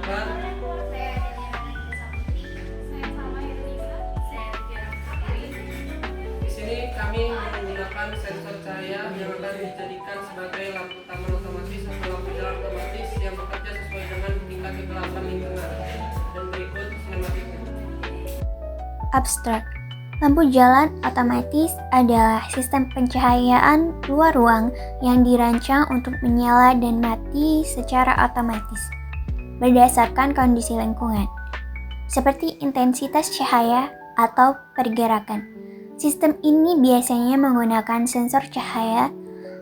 Akbar. Di sini kami menggunakan sensor cahaya yang akan dijadikan sebagai lampu taman otomatis atau lampu jalan otomatis yang bekerja sesuai dengan tingkat kegelapan lingkungan. Dan berikut sinematiknya. Abstrak. Lampu jalan otomatis adalah sistem pencahayaan luar ruang yang dirancang untuk menyala dan mati secara otomatis berdasarkan kondisi lingkungan, seperti intensitas cahaya atau pergerakan. Sistem ini biasanya menggunakan sensor cahaya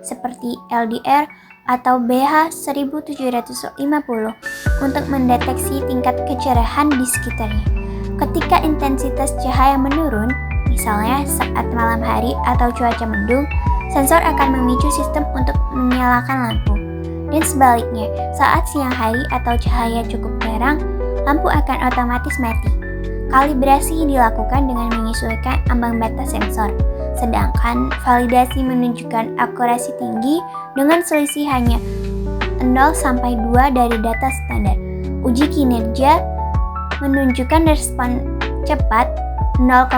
seperti LDR atau BH1750 untuk mendeteksi tingkat kecerahan di sekitarnya. Ketika intensitas cahaya menurun, misalnya saat malam hari atau cuaca mendung, sensor akan memicu sistem untuk menyalakan lampu. Dan sebaliknya, saat siang hari atau cahaya cukup terang, lampu akan otomatis mati. Kalibrasi dilakukan dengan menyesuaikan ambang batas sensor, sedangkan validasi menunjukkan akurasi tinggi dengan selisih hanya 0-2 dari data standar. Uji kinerja menunjukkan respon cepat 0,8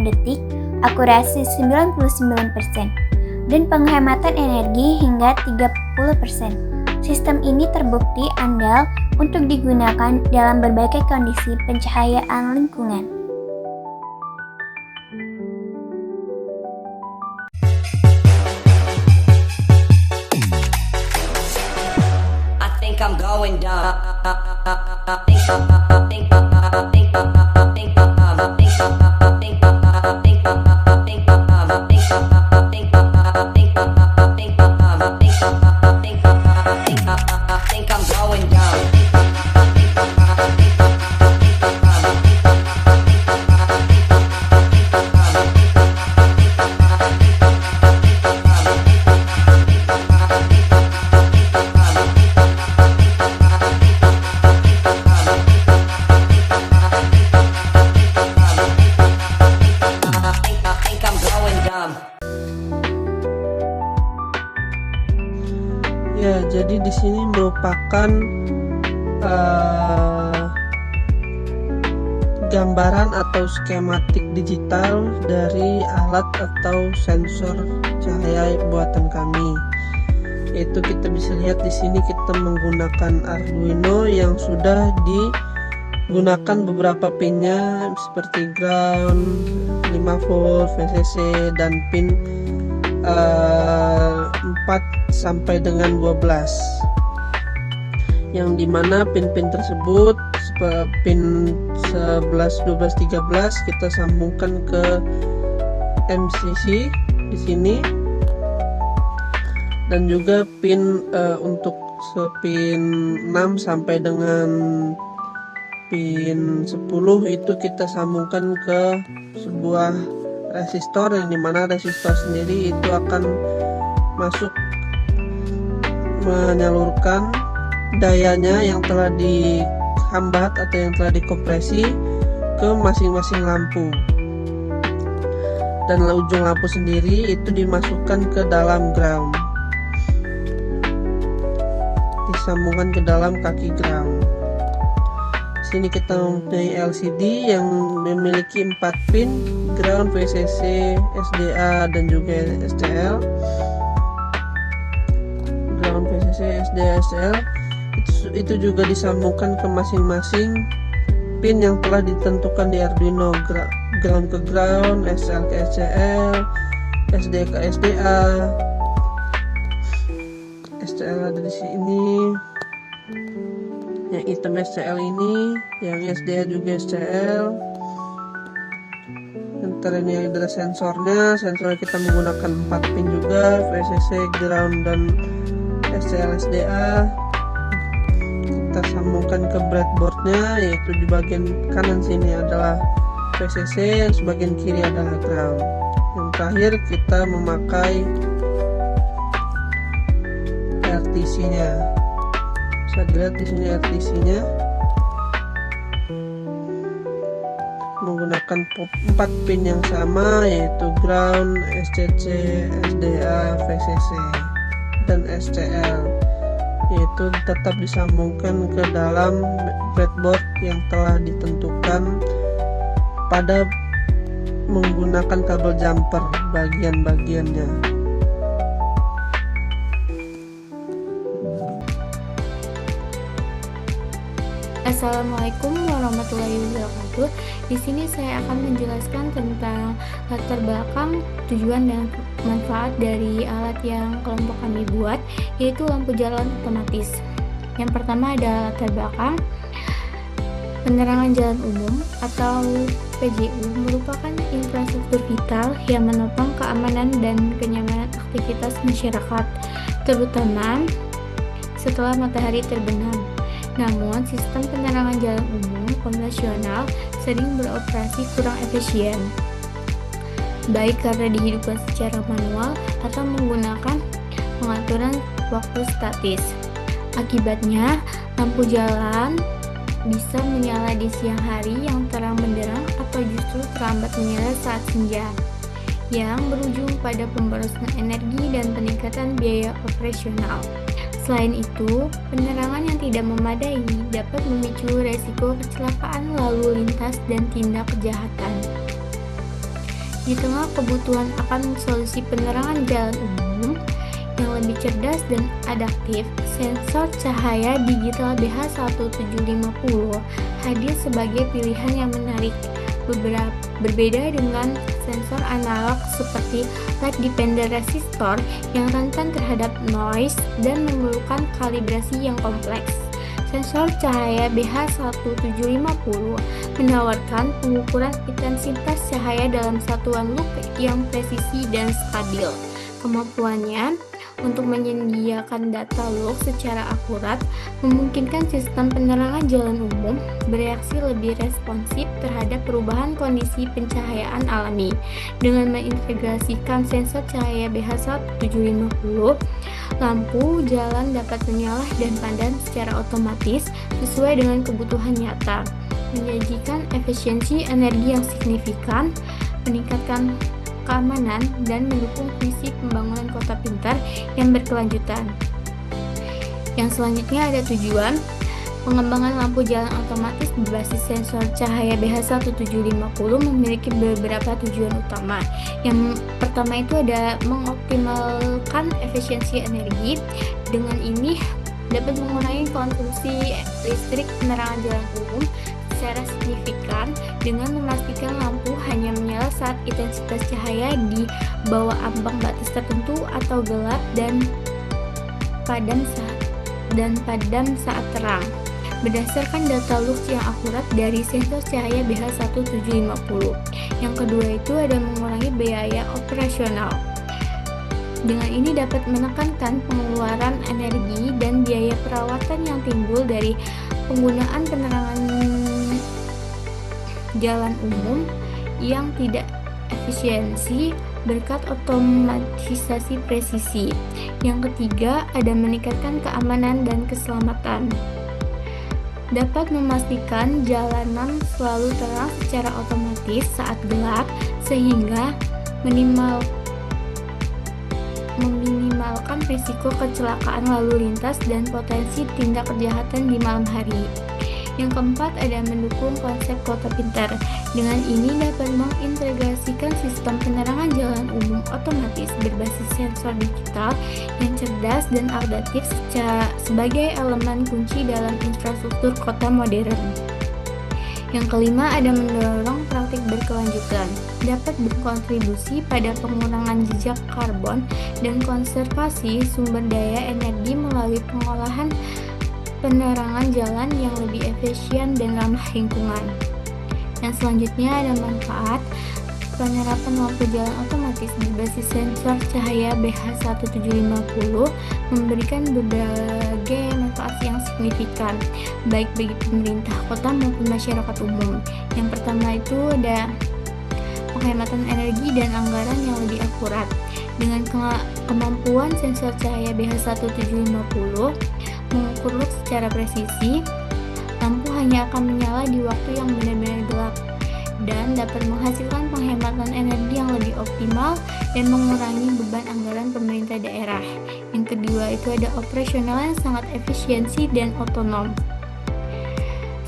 detik, akurasi 99%, dan penghematan energi hingga 30%. Sistem ini terbukti andal untuk digunakan dalam berbagai kondisi pencahayaan lingkungan. I think I'm going dumb. Ya, jadi di sini merupakan gambaran atau skematik digital dari alat atau sensor cahaya buatan kami. Itu kita bisa lihat di sini kita menggunakan Arduino yang sudah digunakan beberapa pinnya seperti ground, 5 volt, VCC, dan pin 4 sampai dengan 12, yang dimana pin-pin tersebut pin 11, 12, 13 kita sambungkan ke MCC di sini, dan juga pin untuk pin 6 sampai dengan pin 10 itu kita sambungkan ke sebuah resistor, yang dimana resistor sendiri itu akan masuk menyalurkan dayanya yang telah dihambat atau yang telah dikompresi ke masing-masing lampu, dan ujung lampu sendiri itu dimasukkan ke dalam ground, disambungkan ke dalam kaki ground. Sini kita mempunyai LCD yang memiliki 4 pin, ground, VCC, SDA, dan juga SCL. Ground, VCC, SDA, SCL itu juga disambungkan ke masing-masing pin yang telah ditentukan di Arduino. Ground ke ground, SCL ke SCL, SDA ke SDA. SCL ada di sini. Yang hitam SCL ini, yang SDA juga SCL. Ntar ini adalah sensornya kita menggunakan 4 pin juga, VCC, ground, dan SCL SDA. Kita sambungkan ke breadboardnya, yaitu di bagian kanan sini adalah VCC, yang sebagian kiri adalah ground. Yang terakhir kita memakai RTC-nya. Bisa dilihat di sini RTC-nya menggunakan 4 pin yang sama, yaitu ground, SCC, SDA, VCC, dan SCL. yaitu tetap disambungkan ke dalam breadboard yang telah ditentukan pada menggunakan kabel jumper bagian-bagiannya. Assalamualaikum warahmatullahi wabarakatuh. Di sini saya akan menjelaskan tentang latar belakang, tujuan dan manfaat dari alat yang kelompok kami buat, yaitu lampu jalan otomatis. Yang pertama ada latar belakang. Penerangan jalan umum atau PJU merupakan infrastruktur vital yang menopang keamanan dan kenyamanan aktivitas masyarakat, terutama setelah matahari terbenam. Namun, sistem penerangan jalan umum konvensional sering beroperasi kurang efisien, baik karena dihidupkan secara manual atau menggunakan pengaturan waktu statis. Akibatnya, lampu jalan bisa menyala di siang hari yang terang benderang atau justru terlambat menyala saat senja, yang berujung pada pemborosan energi dan peningkatan biaya operasional. Selain itu, penerangan yang tidak memadai dapat memicu resiko kecelakaan lalu lintas dan tindak kejahatan. Di tengah kebutuhan akan solusi penerangan jalan umum yang lebih cerdas dan adaptif, sensor cahaya digital BH1750 hadir sebagai pilihan yang menarik. Berbeda dengan sensor analog seperti light dependent resistor yang rentan terhadap noise dan memerlukan kalibrasi yang kompleks. Sensor cahaya BH1750 menawarkan pengukuran intensitas cahaya dalam satuan loop yang presisi dan stabil. Kemampuannya untuk menyediakan data log secara akurat memungkinkan sistem penerangan jalan umum bereaksi lebih responsif terhadap perubahan kondisi pencahayaan alami. Dengan mengintegrasikan sensor cahaya BH1750, lampu jalan dapat menyala dan padam secara otomatis sesuai dengan kebutuhan nyata, menyajikan efisiensi energi yang signifikan, meningkatkan keamanan, dan mendukung visi pembangunan kota pintar yang berkelanjutan. Yang selanjutnya ada tujuan. Pengembangan lampu jalan otomatis berbasis sensor cahaya BH1750 memiliki beberapa tujuan utama. Yang pertama itu ada mengoptimalkan efisiensi energi. Dengan ini dapat mengurangi konsumsi listrik penerangan jalan umum secara signifikan dengan memastikan lampu hanya menyala saat intensitas cahaya di bawah ambang batas tertentu atau gelap dan padam saat terang. Berdasarkan data lux yang akurat dari sensor cahaya BH1750. Yang kedua itu ada mengurangi biaya operasional. Dengan ini dapat menekankan pengeluaran energi dan biaya perawatan yang timbul dari penggunaan penerangan jalan umum yang tidak efisiensi berkat otomatisasi presisi. Yang ketiga, ada meningkatkan keamanan dan keselamatan. Dapat memastikan jalanan selalu terang secara otomatis saat gelap sehingga meminimalkan risiko kecelakaan lalu lintas dan potensi tindak kejahatan di malam hari. Yang keempat ada mendukung konsep kota pintar. Dengan ini dapat mengintegrasikan sistem penerangan jalan umum otomatis berbasis sensor digital yang cerdas dan adaptif sebagai elemen kunci dalam infrastruktur kota modern. Yang kelima ada mendorong praktik berkelanjutan. Dapat berkontribusi pada pengurangan jejak karbon dan konservasi sumber daya energi melalui pengolahan penerangan jalan yang lebih efisien dan ramah lingkungan. Yang selanjutnya ada manfaat. Penerapan lampu jalan otomatis berbasis sensor cahaya BH1750 memberikan berbagai manfaat yang signifikan, baik bagi pemerintah kota maupun masyarakat umum. Yang pertama itu ada penghematan energi dan anggaran yang lebih akurat. Dengan kemampuan sensor cahaya BH1750 mengukur lux secara presisi, lampu hanya akan menyala di waktu yang benar-benar gelap. dan dapat menghasilkan penghematan energi yang lebih optimal dan mengurangi beban anggaran pemerintah daerah. Yang kedua itu ada operasional yang sangat efisiensi dan otonom.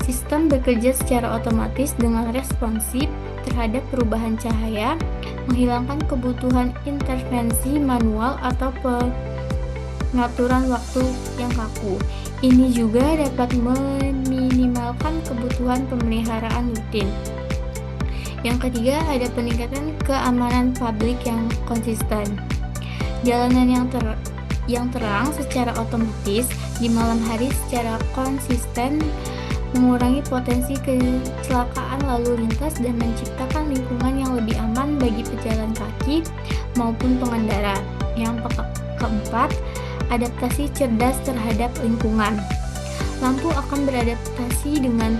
Sistem bekerja secara otomatis dengan responsif terhadap perubahan cahaya, menghilangkan kebutuhan intervensi manual atau pengaturan waktu yang kaku. Ini juga dapat meminimalkan kebutuhan pemeliharaan rutin. Yang ketiga ada peningkatan keamanan publik yang konsisten. Jalanan yang terang secara otomatis di malam hari secara konsisten mengurangi potensi kecelakaan lalu lintas dan menciptakan lingkungan yang lebih aman bagi pejalan kaki maupun pengendara. Yang keempat, adaptasi cerdas terhadap lingkungan. Lampu akan beradaptasi dengan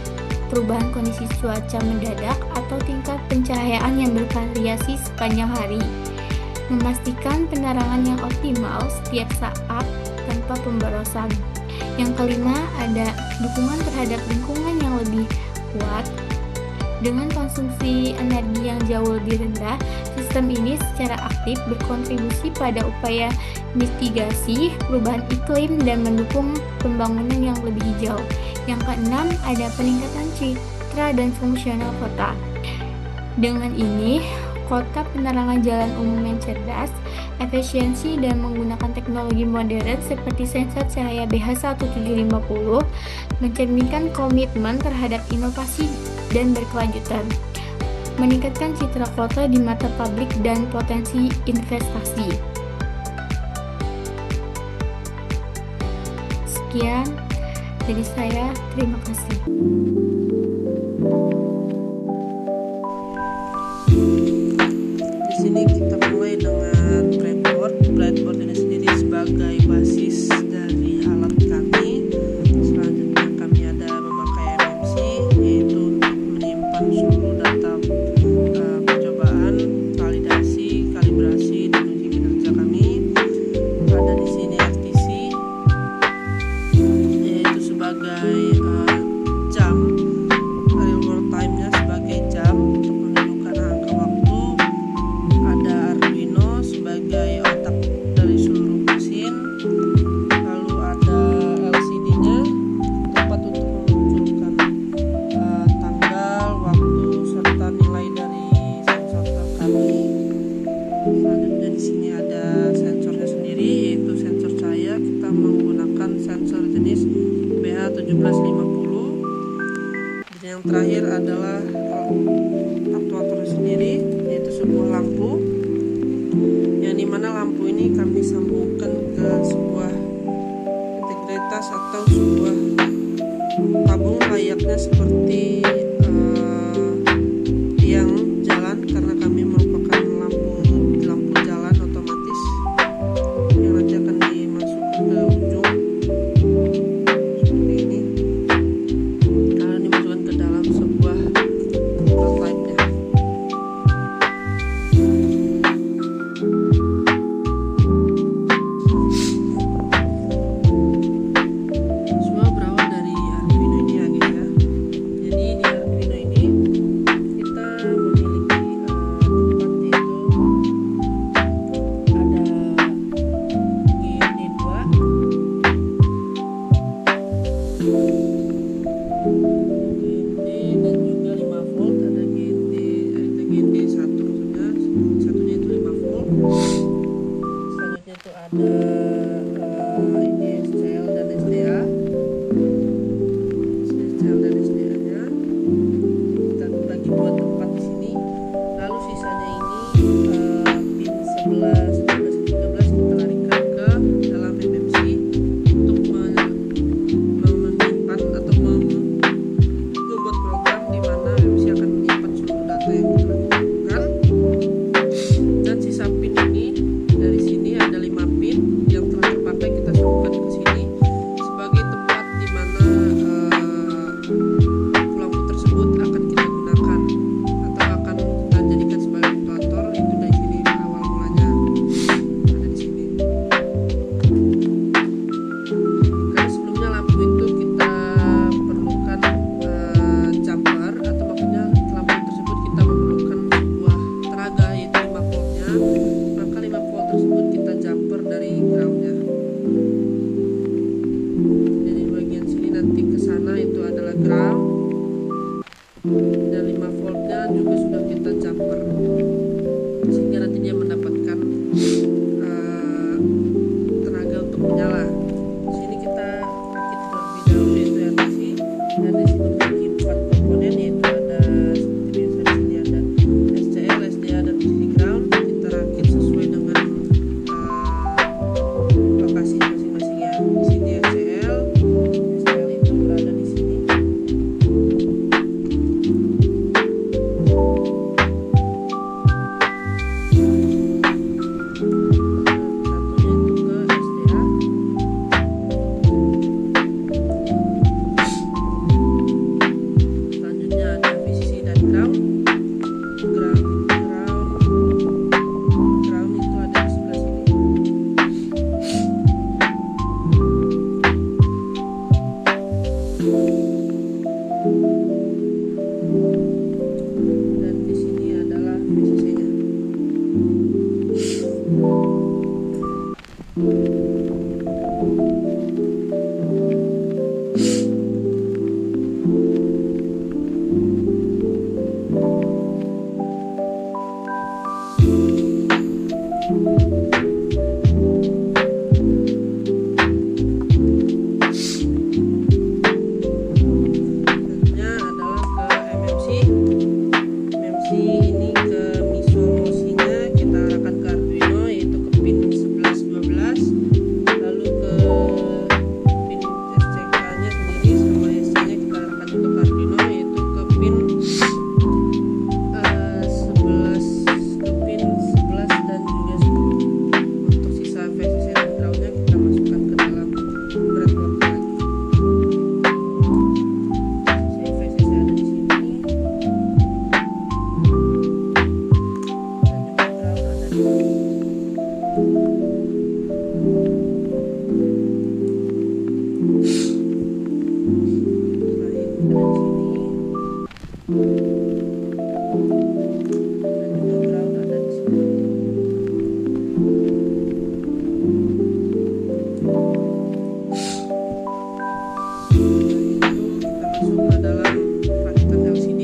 perubahan kondisi cuaca mendadak atau tingkat pencahayaan yang bervariasi sepanjang hari, memastikan penerangan yang optimal setiap saat tanpa pemborosan. Yang kelima, ada dukungan terhadap lingkungan yang lebih kuat. Dengan konsumsi energi yang jauh lebih rendah, sistem ini secara aktif berkontribusi pada upaya mitigasi perubahan iklim dan mendukung pembangunan yang lebih hijau. Yang keenam, ada peningkatan citra dan fungsional kota. Dengan ini, kota penerangan jalan umum yang cerdas, efisiensi dan menggunakan teknologi modern seperti sensor cahaya BH1750 mencerminkan komitmen terhadap inovasi dan berkelanjutan, meningkatkan citra kota di mata publik dan potensi investasi. Sekian dari saya, terima kasih. Di sini kita mulai dengan breadboard. Breadboard ini sendiri sebagai basis dari alat kami. Selanjutnya kami ada memakai MMC, yaitu untuk menyimpan seluruh data percobaan, validasi, kalibrasi, dan uji kinerja kami. Ada di sini RTC, yaitu sebagai jam, real world time-nya sebagai jam untuk menunjukkan angka waktu. Ada Arduino sebagai otak dari seluruh mesin. Lalu ada LCD-nya, tempat untuk memunculkan tanggal, waktu, serta nilai dari sensor kami. Selanjutnya di sini ada sensornya sendiri, yaitu sensor cahaya. Kita menggunakan sensor jenis BH1750. Dan yang terakhir adalah aktuatornya sendiri, yaitu sebuah lampu, yang dimana lampu ini kami sambungkan ke sebuah integritas atau sebuah tabung layaknya seperti tiang jalan, karena kami merupakan lampu jalan otomatis yang nanti akan dimasukkan ke ujung seperti ini, lalu dimasukkan ke dalam sebuah prototype-nya. Semua ground, dan 5 voltnya juga sudah kita jumper sehingga nanti dia mendapatkan tenaga untuk menyala. Di sini kita rakit terlebih dahulu yaitu RTC, dan di sini memiliki 4 komponen, yaitu ada seperti biasa di sini ada SCL, SDA, dan VCC ground. Kita rakit sesuai dengan lokasi masing-masing ya. Di sini SCL itu berada di sini. Satunya itu ke SDA. Selanjutnya ada VCC dan ground. Ground itu ada di sebelah sini. Dan di sini adalah VCC-nya. Selanjutnya adalah ke MMC. MMC ini ke MISO-MOSI-nya kita arahkan ke Arduino, yaitu ke pin 11, 12, lalu ke pin SCK-nya sendiri sama SC-nya kita arahkan juga ke Arduino, yaitu ke pin 11, dan juga 10. Untuk sisa VCC dan ground-nya kita masukkan ke dalam breadboard lagi. VCC ada di sini, dan juga ground ada di sini. Setelah itu ada di sini, dan juga ground ada di sini. Setelah itu kita masuk ke dalam rakitan LCD.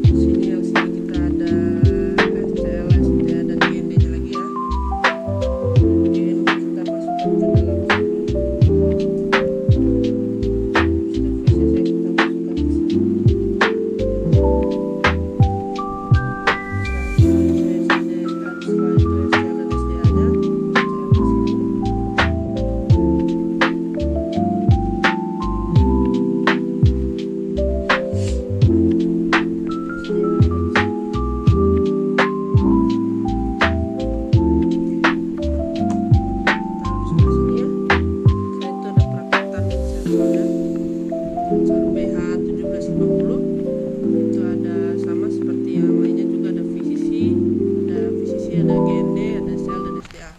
Di sini LCD kita ada SCL, SDA, dan GND-nya lagi ya. GND kita masukkan ke dalam sini. VCC kita masukkan di sini. Setelah itu SCL dan SDA-nya. SCL di sini. Sensor BH1750 itu ada sama seperti yang lainnya, juga ada VCC, ada GND, ada SCL dan SDA.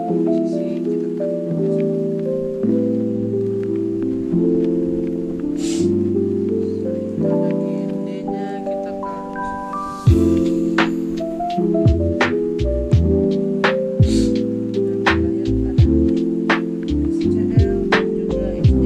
VCC kita taruh di sini. Setelah itu ada GND-nya kita taruh di sebelah sini. Dan terakhir ada SCL dan juga SDA.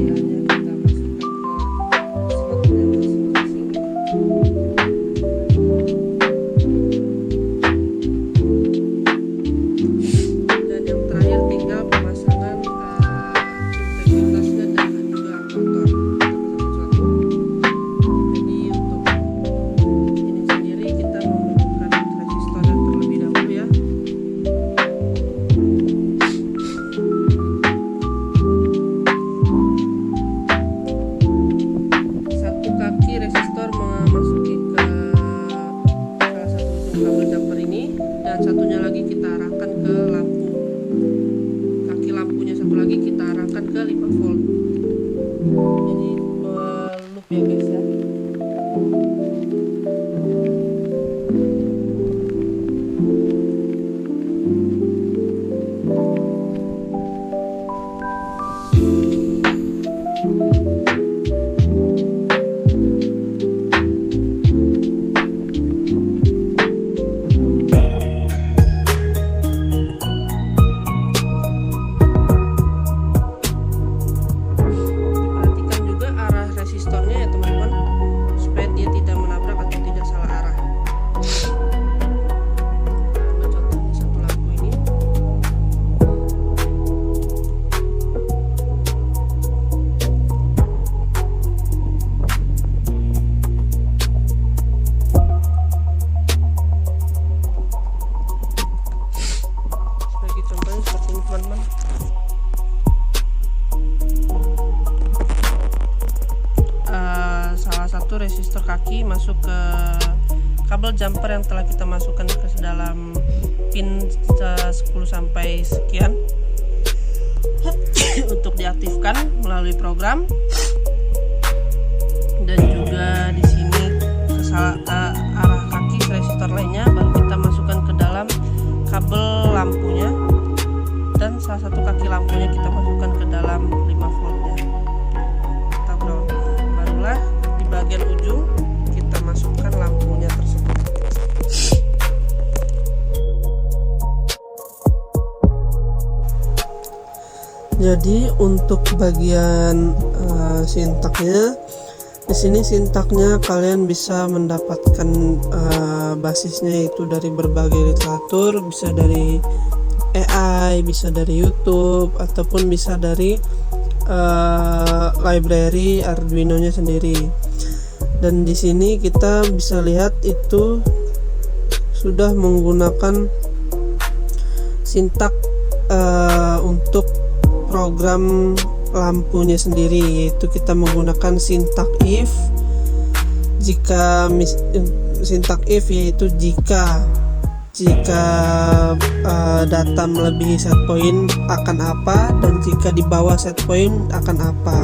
resistor kaki masuk ke kabel jumper yang telah kita masukkan ke dalam pin 10 sampai sekian untuk diaktifkan melalui program. Dan juga di sini arah kaki resistor lainnya baru kita masukkan ke dalam kabel lampunya, dan salah satu kaki lampunya kita masukkan ke dalam 5 voltnya. Kita ground. Barulah di bagian ujung kita masukkan lampunya tersebut. Jadi untuk bagian sintaknya, di sini sintaknya kalian bisa mendapatkan basisnya itu dari berbagai literatur, bisa dari AI, bisa dari YouTube, ataupun bisa dari library Arduino-nya sendiri. Dan di sini kita bisa lihat itu sudah menggunakan sintak untuk program lampunya sendiri, yaitu kita menggunakan sintak if. Jika sintak if yaitu jika data melebihi set point akan apa, dan jika di bawah set point akan apa.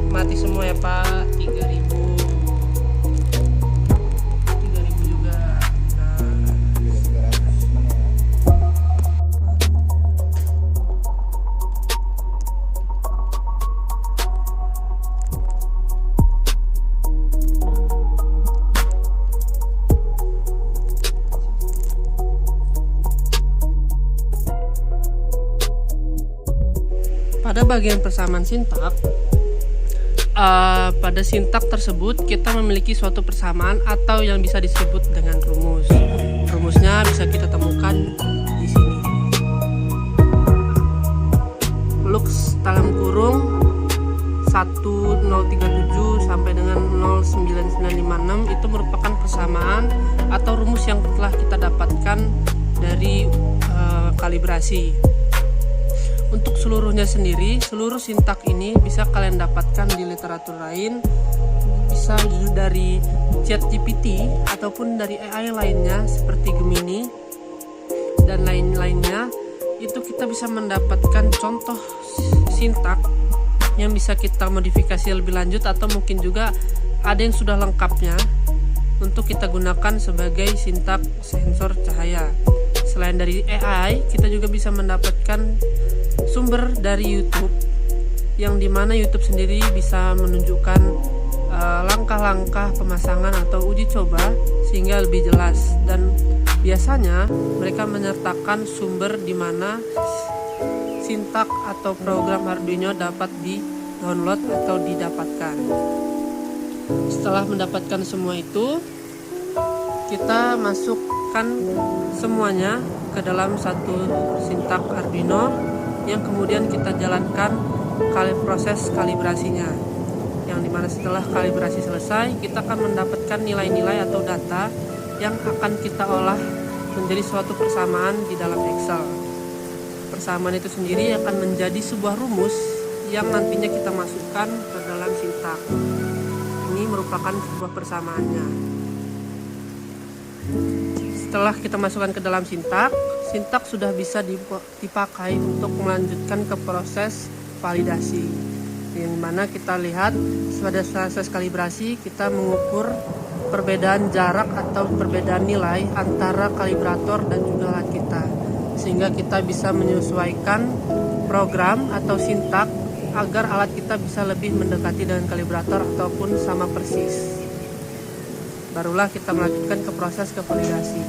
Mati semua ya Pak. 3.000 juga. Pada bagian persamaan sintak, pada sintak tersebut kita memiliki suatu persamaan atau yang bisa disebut dengan rumus. Rumusnya bisa kita temukan di sini. Lux dalam kurung 1037 sampai dengan 09956 itu merupakan persamaan atau rumus yang telah kita dapatkan dari kalibrasi. Untuk seluruhnya sendiri, seluruh sintak ini bisa kalian dapatkan di literatur lain, bisa dari ChatGPT ataupun dari AI lainnya seperti Gemini dan lain-lainnya. Itu kita bisa mendapatkan contoh sintak yang bisa kita modifikasi lebih lanjut, atau mungkin juga ada yang sudah lengkapnya untuk kita gunakan sebagai sintak sensor cahaya. Selain dari AI, kita juga bisa mendapatkan sumber dari YouTube, yang dimana YouTube sendiri bisa menunjukkan langkah-langkah pemasangan atau uji coba sehingga lebih jelas, dan biasanya mereka menyertakan sumber di mana sintak atau program Arduino dapat di-download atau didapatkan. Setelah mendapatkan semua itu, kita masukkan semuanya ke dalam satu sintak Arduino yang kemudian kita jalankan proses kalibrasinya, yang dimana setelah kalibrasi selesai kita akan mendapatkan nilai-nilai atau data yang akan kita olah menjadi suatu persamaan di dalam Excel. Persamaan itu sendiri akan menjadi sebuah rumus yang nantinya kita masukkan ke dalam sintak. Ini merupakan sebuah persamaannya. Setelah kita masukkan ke dalam sintak sudah bisa dipakai untuk melanjutkan ke proses validasi, yang mana kita lihat pada proses kalibrasi kita mengukur perbedaan jarak atau perbedaan nilai antara kalibrator dan juga alat kita, sehingga kita bisa menyesuaikan program atau sintak agar alat kita bisa lebih mendekati dengan kalibrator ataupun sama persis. Barulah kita melanjutkan ke proses validasi.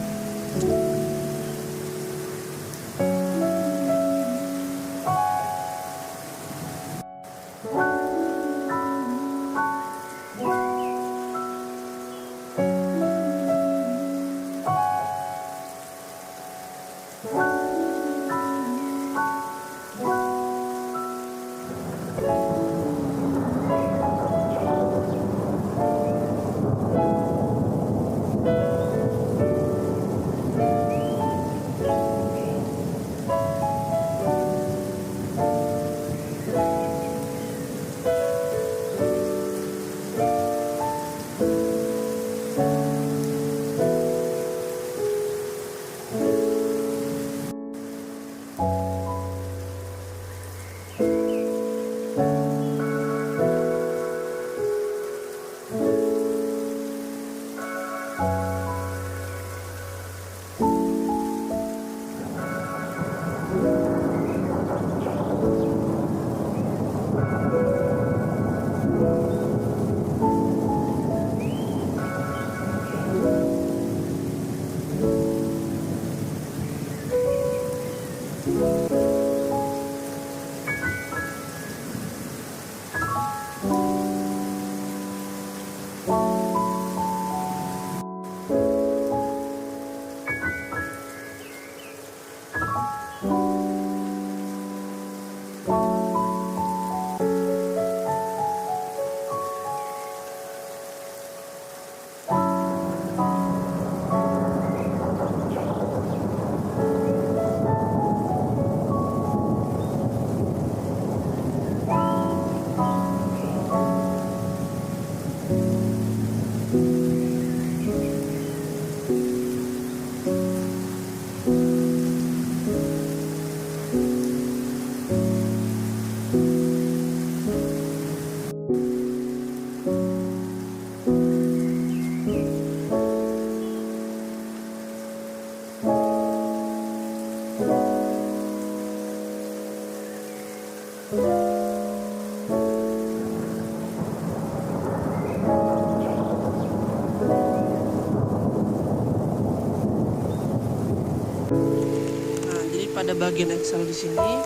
Nah, jadi pada bagian Excel di sini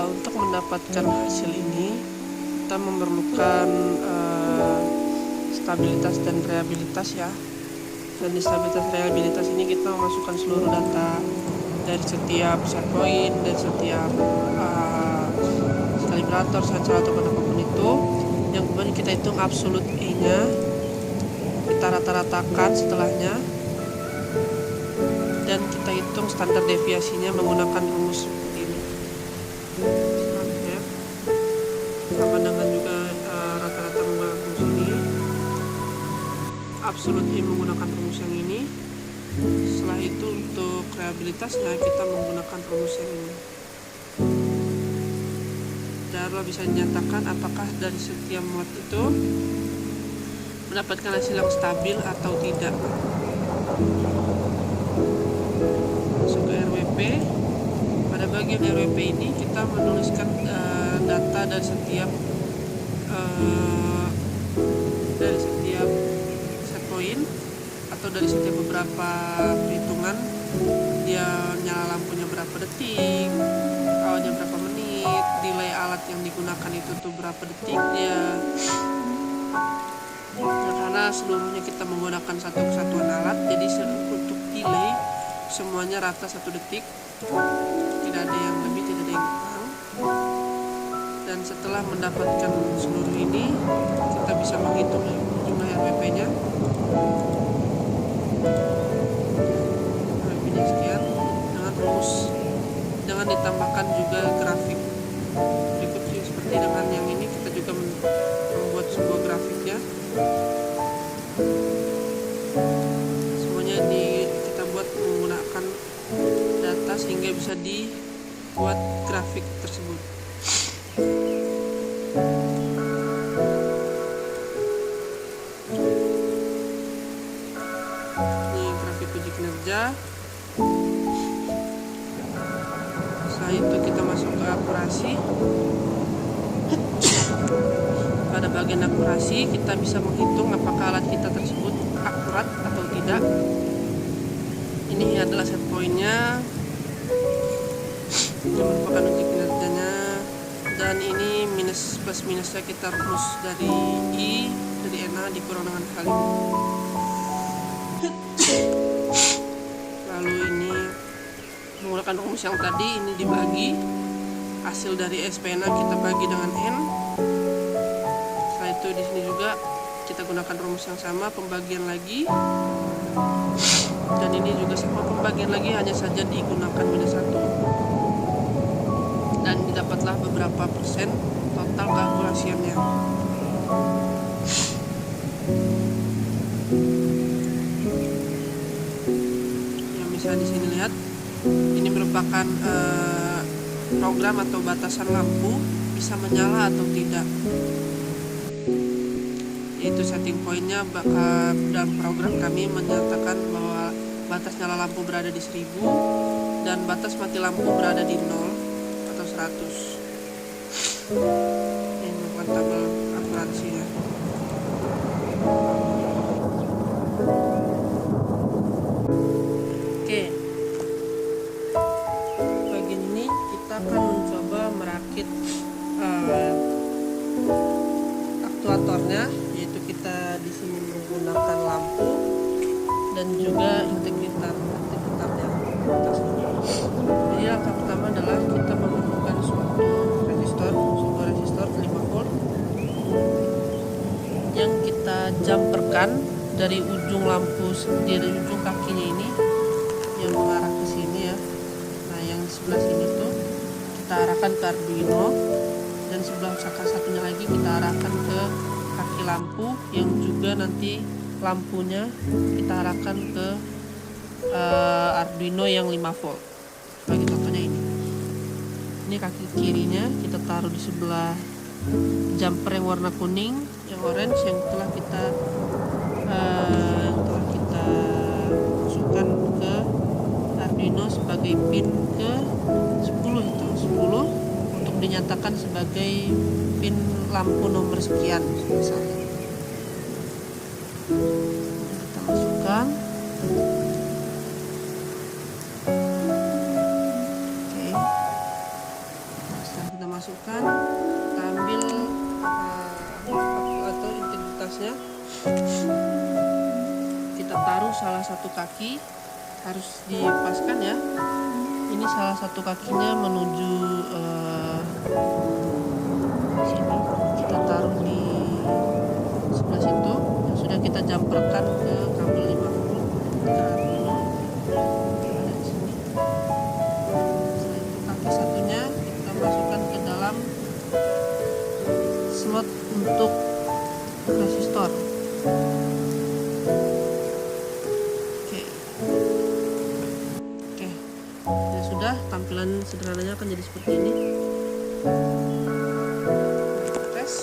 untuk mendapatkan hasil ini kita memerlukan stabilitas dan reliabilitas ya. Dan di stabilitas reliabilitas ini kita memasukkan seluruh data dari setiap set point, dari setiap kalibrator, sensor atau apapun itu, yang kemudian kita hitung absolute E-nya, kita rata-ratakan setelahnya, dan kita hitung standar deviasinya menggunakan rumus seperti ini. Selanjutnya, sama dengan juga rata-rata menggunakan rumus ini, absolute E menggunakan rumus yang ini. Setelah itu untuk reliabilitasnya kita menggunakan rumus yang ini. Lalu bisa dinyatakan apakah dari setiap mod itu mendapatkan hasil yang stabil atau tidak. Masuk ke RWP. Pada bagian RWP ini kita menuliskan data dari setiap set point atau dari setiap beberapa perhitungan, dia nyala lampunya berapa detik, awalnya berapa menit, delay alat yang digunakan itu tuh berapa detik dia. Nah, karena seluruhnya kita menggunakan satu kesatuan alat, jadi untuk delay semuanya rata 1 detik, tidak ada yang lebih, tidak ada yang kurang. Dan setelah mendapatkan seluruh ini, kita bisa menghitung jumlah RWP-nya. RWP-nya sekian dengan rumus, dengan ditambahkan juga grafik berikutnya seperti dengan yang ini. Kita juga membuat sebuah grafiknya. Semuanya kita buat menggunakan data sehingga bisa dibuat grafik tersebut. Ini grafik uji kinerja. Setelah itu kita masuk ke akurasi. Pada bagian akurasi kita bisa menghitung apakah alat kita tersebut akurat atau tidak. Ini adalah set point-nya yang merupakan uji kinerjanya, dan ini minus plus minusnya kita rumus dari I dari NA dikurang dengan kali. Lalu ini menggunakan rumus yang tadi, ini dibagi hasil dari SPNA kita bagi dengan N. Setelah itu di sini juga kita gunakan rumus yang sama, pembagian lagi, dan ini juga sama pembagian lagi, hanya saja digunakan minus 1, dan didapatlah beberapa persen total keakurasiannya. Yang bisa di sini lihat, ini merupakan program atau batasan lampu bisa menyala atau tidak. yaitu setting pointnya dalam program kami menyatakan bahwa batas nyala lampu berada di 1000 dan batas mati lampu berada di 0 atau 100. Ini bukan tabel akurasinya. Oke, bagian ini kita akan mencoba merakit aktuatornya, yaitu kita di sini menggunakan lampu dan juga integratornya. Jadi langkah pertama adalah kita memerlukan sebuah resistor 5 volt yang kita jumperkan dari ujung lampu, dari ujung kakinya ini yang mengarah ke sini ya. Nah, yang di sebelah sini tuh kita arahkan ke Arduino, dan sebelah satunya lagi kita arahkan ke kaki lampu yang juga nanti lampunya kita arahkan ke Arduino yang 5 volt. Bagi contohnya ini kaki kirinya kita taruh di sebelah jumper yang warna kuning, yang orange yang telah kita masukkan ke Arduino sebagai pin ke 10 untuk dinyatakan sebagai pin lampu nomor sekian misalnya. Kita masukkan. Oke. Nah, setelah kita masukkan, kita ambil atau integritasnya, kita taruh salah satu kaki, harus dipaskan ya. Ini salah satu kakinya menuju sini, kita taruh di sebelah situ yang sudah kita jumperkan ke kabel 5 volt ke Arduino. Ada di sini. Setelah itu kaki satunya kita masukkan ke dalam slot untuk resistor. Oke, ya sudah, tampilan sederhananya akan jadi seperti ini. Tes.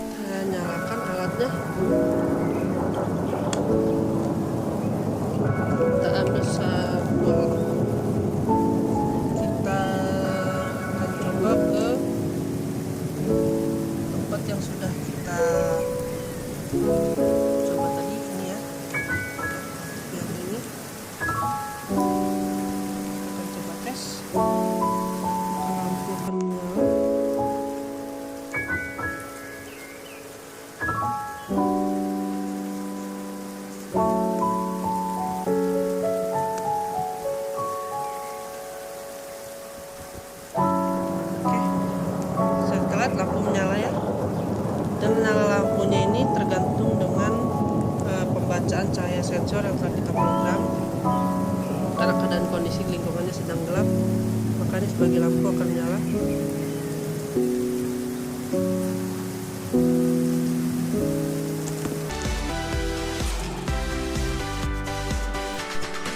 Kita nyalakan alatnya. Kita ambil sebuah, kita akan coba ke tempat yang sudah kita coba tadi, ini ya, yang ini. Kita akan coba tes. Lampu akan menyala. Setelah lampu menyala ya, dan nyala lampunya ini tergantung dengan pembacaan cahaya sensor yang telah kita program. Karena keadaan kondisi lingkungannya sedang gelap, makanya sebagai lampu akan menyala.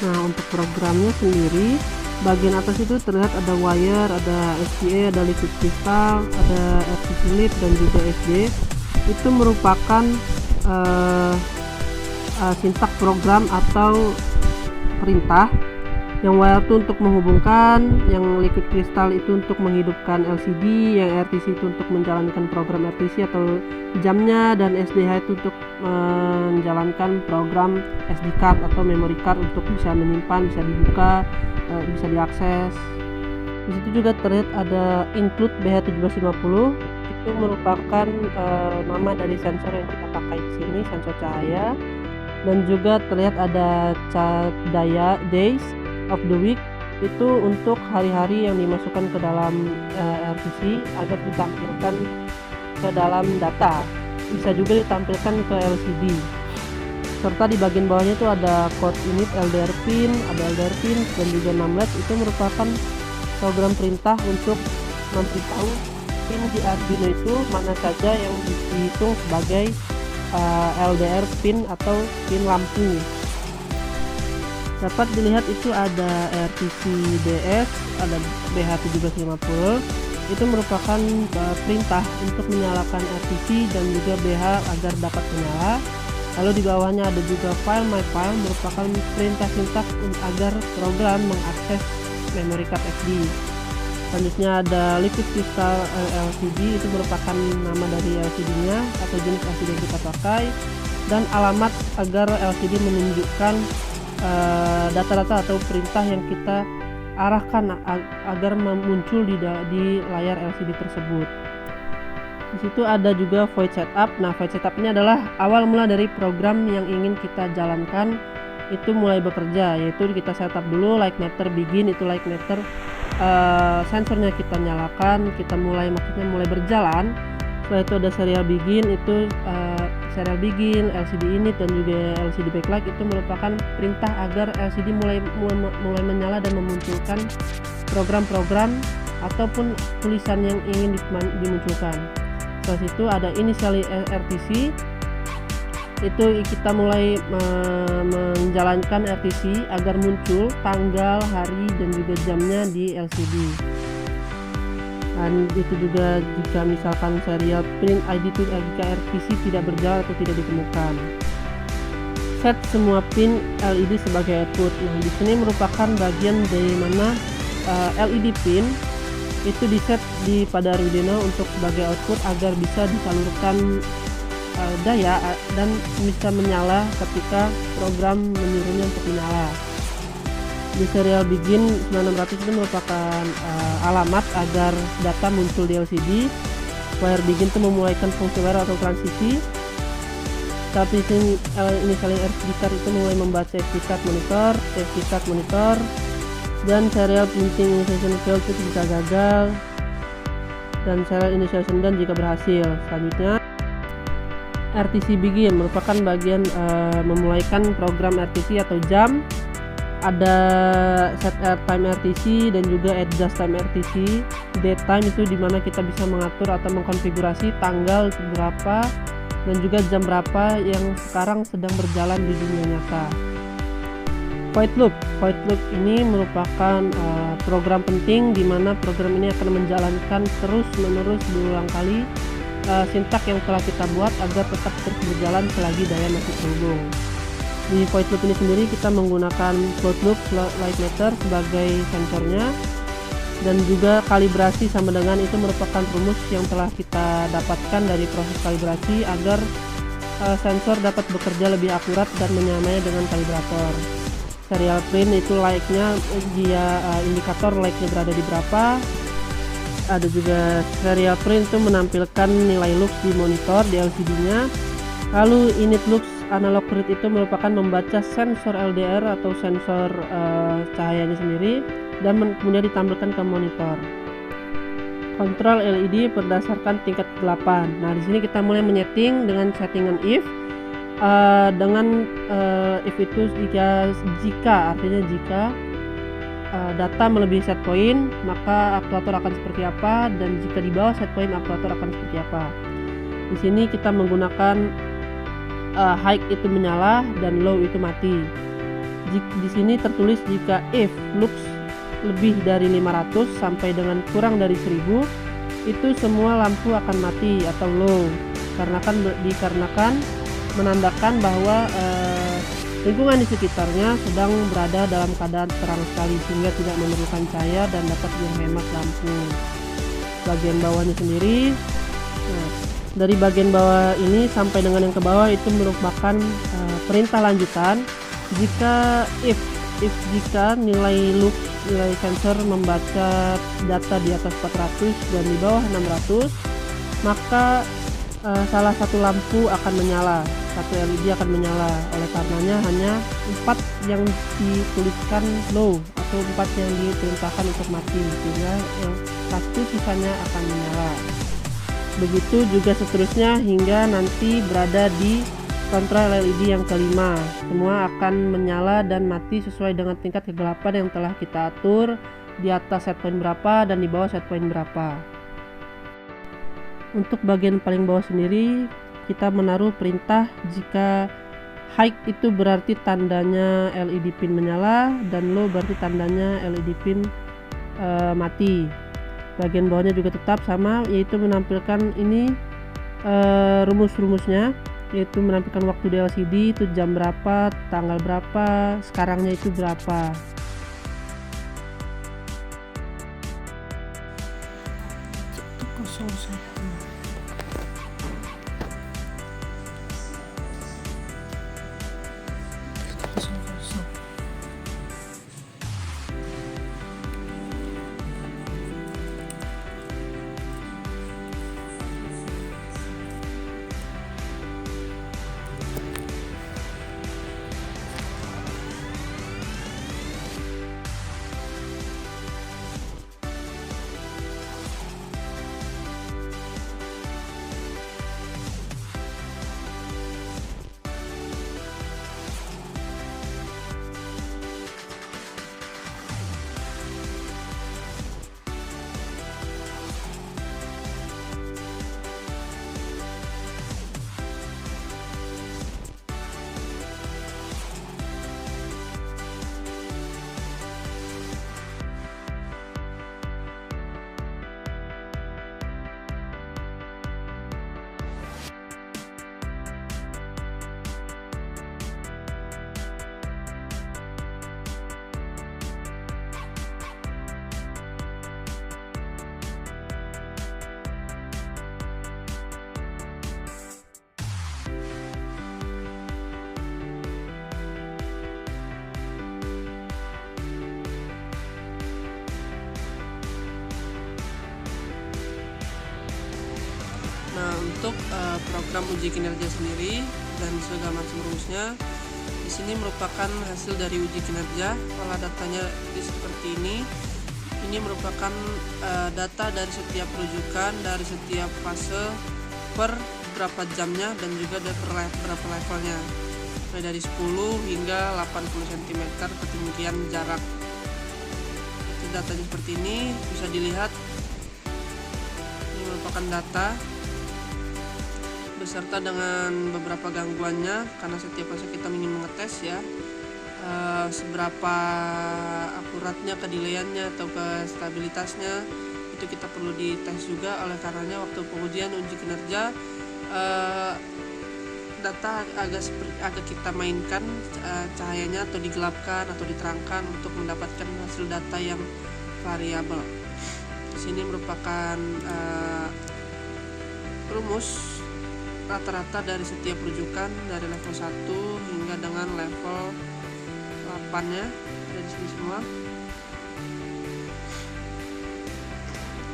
Nah, untuk programnya sendiri, bagian atas itu terlihat ada wire, ada SPA, ada liquid crystal, ada RTC lip dan juga SD. Itu merupakan sintak program atau perintah. Yang wire itu untuk menghubungkan, yang liquid crystal itu untuk menghidupkan LCD, yang RTC itu untuk menjalankan program RTC atau jamnya, dan SDH itu untuk menjalankan program SD card atau memory card untuk bisa menyimpan, bisa dibuka, bisa diakses. Di situ juga terlihat ada include BH1750. Itu merupakan nama dari sensor yang kita pakai di sini, sensor cahaya. Dan juga terlihat ada daya days of the week, itu untuk hari-hari yang dimasukkan ke dalam RTC agar ditampilkan ke dalam data. Bisa juga ditampilkan ke LCD. Serta di bagian bawahnya itu ada code unit LDR pin, ada LDR pin dan juga numlet. Itu merupakan program perintah untuk memberitahu pin di Arduino itu mana saja yang dihitung sebagai LDR pin atau pin lampu. Dapat dilihat itu ada RTC DS, ada BH1750. Itu merupakan perintah untuk menyalakan RTC dan juga BH agar dapat menyala. Lalu di bawahnya ada juga file my file, merupakan perintah sintaks agar program mengakses memory card SD. Selanjutnya ada liquid crystal LCD, itu merupakan nama dari LCD-nya atau jenis LCD yang kita pakai, dan alamat agar LCD menunjukkan data-data atau perintah yang kita arahkan agar muncul di layar LCD tersebut. Di situ ada juga void setup. Nah, void setup ini adalah awal mula dari program yang ingin kita jalankan itu mulai bekerja, yaitu kita setup dulu light meter begin, itu light meter sensornya kita nyalakan, kita mulai berjalan. Setelah itu ada serial begin, itu serial begin, LCD init dan juga LCD backlight, itu merupakan perintah agar LCD mulai menyala dan memunculkan program-program ataupun tulisan yang ingin dimunculkan. Setelah itu ada initially RTC, itu kita mulai menjalankan RTC agar muncul tanggal, hari dan juga jamnya di LCD. Dan itu juga jika misalkan serial print ID itu jika RTC tidak berjalan atau tidak ditemukan. Set semua pin LED sebagai output. Nah, di sini merupakan bagian dari mana LED pin itu diset pada Arduino untuk sebagai output agar bisa disalurkan daya dan bisa menyala ketika program menyuruhnya untuk menyala. Di serial begin 9600 itu merupakan alamat agar data muncul di LCD. Wire begin itu memulaikan fungsi wire atau transisi. Tapi ini saling SD card itu mulai membaca SD card monitor, dan serial printing initialization failed itu bisa gagal, dan serial initialization done jika berhasil. Selanjutnya RTC begin merupakan bagian memulaikan program RTC atau jam. Ada set time RTC dan juga adjust time RTC. Date time itu dimana kita bisa mengatur atau mengkonfigurasi tanggal berapa dan juga jam berapa yang sekarang sedang berjalan di dunia nyata. Void loop ini merupakan program penting di mana program ini akan menjalankan terus-menerus berulang kali sintak yang telah kita buat agar tetap terus berjalan selagi daya masih terhubung. Di void loop ini sendiri kita menggunakan float loop light meter sebagai sensornya, dan juga kalibrasi sama dengan itu merupakan rumus yang telah kita dapatkan dari proses kalibrasi agar sensor dapat bekerja lebih akurat dan menyamai dengan kalibrator. Serial print itu like-nya dia indikator like-nya berada di berapa. Ada juga serial print itu menampilkan nilai lux di monitor di LCD-nya. Lalu init lux analog read itu merupakan membaca sensor LDR atau sensor cahayanya sendiri dan kemudian ditampilkan ke monitor. Kontrol LED berdasarkan tingkat kegelapan. Nah, di sini kita mulai menyeting dengan settingan if. If itu jika artinya jika data melebihi set point maka aktuator akan seperti apa, dan jika di bawah set point aktuator akan seperti apa. Di sini kita menggunakan high itu menyala dan low itu mati. Di sini tertulis jika if lux lebih dari 500 sampai dengan kurang dari 1000 itu semua lampu akan mati atau low, dikarenakan menandakan bahwa lingkungan di sekitarnya sedang berada dalam keadaan terang sekali sehingga tidak memerlukan cahaya dan dapat menghemat lampu. Bagian bawahnya sendiri, dari bagian bawah ini sampai dengan yang ke bawah itu merupakan perintah lanjutan. Jika jika nilai sensor membaca data di atas 400 dan di bawah 600, maka salah satu lampu akan menyala, satu LED akan menyala. Oleh karenanya hanya 4 yang dituliskan low atau 4 yang diperintahkan untuk mati, sehingga yang satu sisanya akan menyala. Begitu juga seterusnya hingga nanti berada di kontrol LED yang kelima. Semua akan menyala dan mati sesuai dengan tingkat kegelapan yang telah kita atur, di atas set point berapa dan di bawah set point berapa. Untuk bagian paling bawah sendiri kita menaruh perintah jika high itu berarti tandanya LED pin menyala, dan low berarti tandanya LED pin mati. Bagian bawahnya juga tetap sama, yaitu menampilkan ini rumus-rumusnya, yaitu menampilkan waktu di LCD itu jam berapa, tanggal berapa, sekarangnya itu berapa. Nah, untuk program uji kinerja sendiri dan segala macam rumusnya di sini merupakan hasil dari uji kinerja. Pola datanya seperti ini. Ini merupakan data dari setiap rujukan, dari setiap fase per berapa jamnya, dan juga dari berapa levelnya, mulai dari 10 hingga 80 cm ketinggian jarak. Datanya seperti ini, bisa dilihat ini merupakan data beserta dengan beberapa gangguannya, karena setiap fase kita ingin mengetes ya seberapa akuratnya kedelayannya atau kestabilitasnya, itu kita perlu dites juga. Oleh karenanya waktu pengujian uji kinerja data agak kita mainkan cahayanya, atau digelapkan atau diterangkan untuk mendapatkan hasil data yang variabel. Di sini merupakan rumus rata-rata dari setiap rujukan dari level 1 hingga dengan level 8-nya dari sini semua.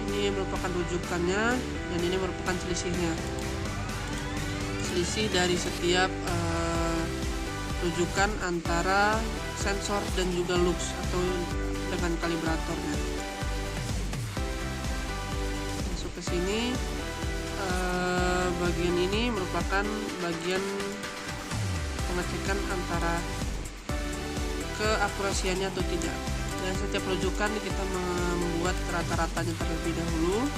Ini merupakan rujukannya, dan ini merupakan selisihnya. Selisih dari setiap rujukan antara sensor dan juga lux atau dengan kalibratornya. Masuk ke sini. Bagian ini merupakan bagian pengecekan antara keakurasiannya atau tidak. Dan setiap rujukan kita membuat rata-ratanya terlebih dahulu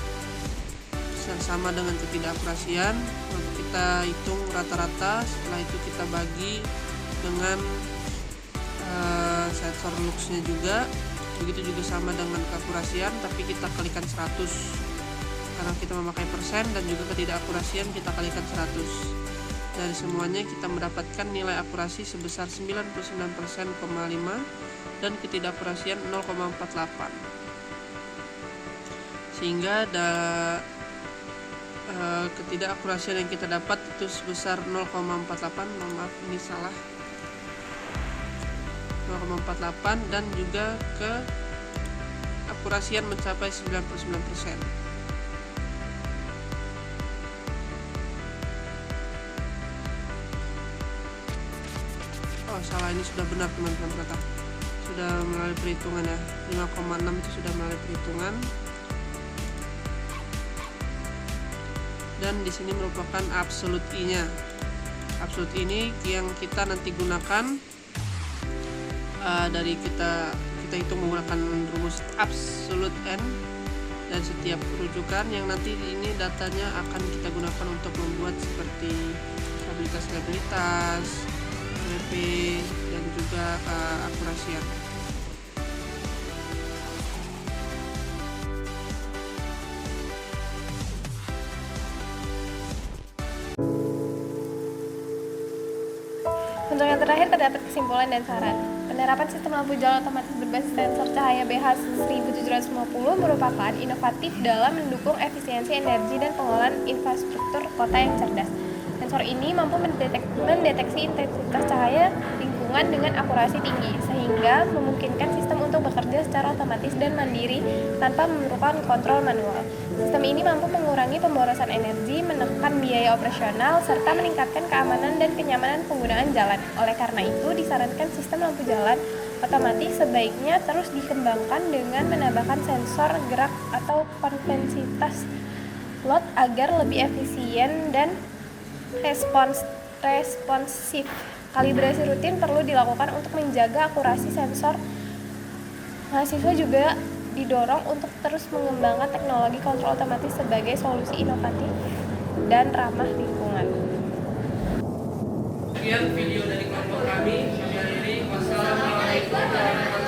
sama dengan ketidakakurasian, lalu kita hitung rata-rata. Setelah itu kita bagi dengan sensor luxnya juga, begitu juga sama dengan keakurasian, tapi kita kalikan 100 karena kita memakai persen, dan juga ketidakakurasian kita kalikan 100. Dari semuanya kita mendapatkan nilai akurasi sebesar 99,5% dan ketidakakurasian 0,48. Sehingga ketidakakurasian yang kita dapat itu sebesar 0,48. Maaf, ini salah. 0,48, dan juga keakurasian mencapai 99%. Oh salah, ini sudah benar teman-teman, ternyata sudah melalui perhitungan ya. 5,6 itu sudah melalui perhitungan, dan di sini merupakan absolute I-nya. Absolute ini yang kita nanti gunakan dari kita hitung menggunakan rumus absolute N dan setiap rujukan, yang nanti ini datanya akan kita gunakan untuk membuat seperti stabilitas, akurasi dan juga akurasian. Untuk yang terakhir terdapat kesimpulan dan saran. Penerapan sistem lampu jalan otomatis berbasis sensor cahaya BH1750 merupakan inovatif dalam mendukung efisiensi energi dan pengelolaan infrastruktur kota yang cerdas. Sensor ini mampu mendeteksi intensitas cahaya lingkungan dengan akurasi tinggi, sehingga memungkinkan sistem untuk bekerja secara otomatis dan mandiri tanpa memerlukan kontrol manual. Sistem ini mampu mengurangi pemborosan energi, menekan biaya operasional, serta meningkatkan keamanan dan kenyamanan penggunaan jalan. Oleh karena itu, disarankan sistem lampu jalan otomatis sebaiknya terus dikembangkan dengan menambahkan sensor gerak atau konvensitas load agar lebih efisien dan responsif. Kalibrasi rutin perlu dilakukan untuk menjaga akurasi sensor. Mahasiswa juga didorong untuk terus mengembangkan teknologi kontrol otomatis sebagai solusi inovatif dan ramah lingkungan. Sekian video dari kelompok kami akhiri. Wassalamualaikum warahmatullahi wabarakatuh.